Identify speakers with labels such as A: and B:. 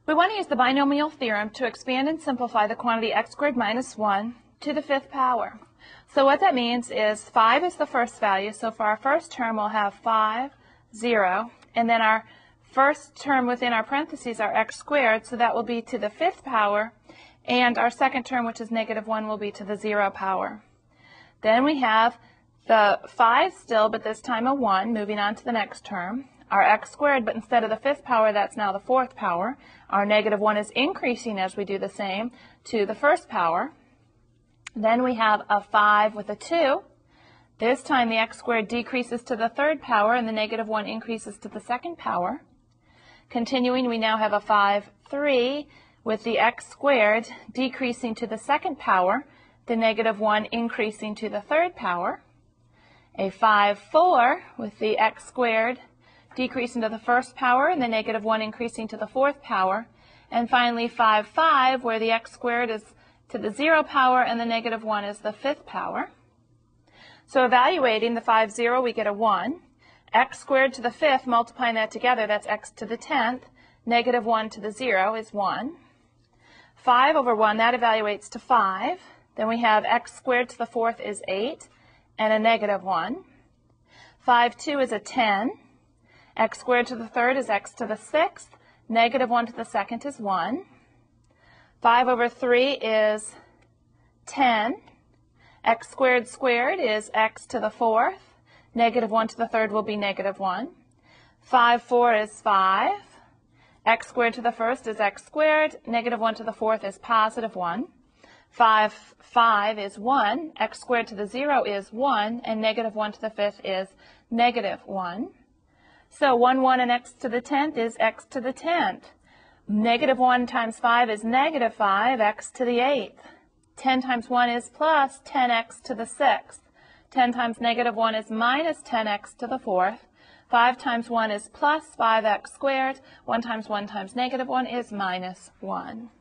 A: We want to use the binomial theorem to expand and simplify the quantity x squared minus 1 to the fifth power. So what that means is 5 is the first value, so for our first term we'll have 5, 0, and then our first term within our parentheses are x squared, so that will be to the fifth power, and our second term, which is negative 1, will be to the 0 power. Then we have the 5 still, but this time a 1, moving on to the next term. Our x squared, but instead of the fifth power, that's now the fourth power. Our negative 1 is increasing as we do the same to the first power. Then we have a 5 with a 2. This time the x squared decreases to the third power and the negative 1 increases to the second power. Continuing, we now have a 5, 3 with the x squared decreasing to the second power, the negative 1 increasing to the third power. A 5, 4 with the x squared decreasing to the first power and the negative 1 increasing to the fourth power. And finally 5, 5 where the x squared is to the 0 power and the negative 1 is the fifth power. So evaluating the 5, 0, we get a 1. X squared to the fifth, multiplying that together, that's x to the 10th. Negative 1 to the 0 is 1. 5 over 1, that evaluates to 5. Then we have x squared to the fourth is 8 and a negative 1. 5, 2 is a 10. X squared to the third is x to the sixth. Negative 1 to the second is 1. 5 over 3 is 10. X squared squared is x to the fourth. Negative 1 to the third will be negative 1. 5, 4 is 5. X squared to the first is x squared. Negative 1 to the fourth is positive 1. 5, 5 is 1. X squared to the 0 is 1. And negative 1 to the fifth is negative 1. So 1, 1 and x to the 10th is x to the 10th. Negative 1 times 5 is negative 5, x to the 8th. 10 times 1 is plus 10x to the 6th. 10 times negative 1 is minus 10x to the 4th. 5 times 1 is plus 5x squared. 1 times negative 1 is minus 1.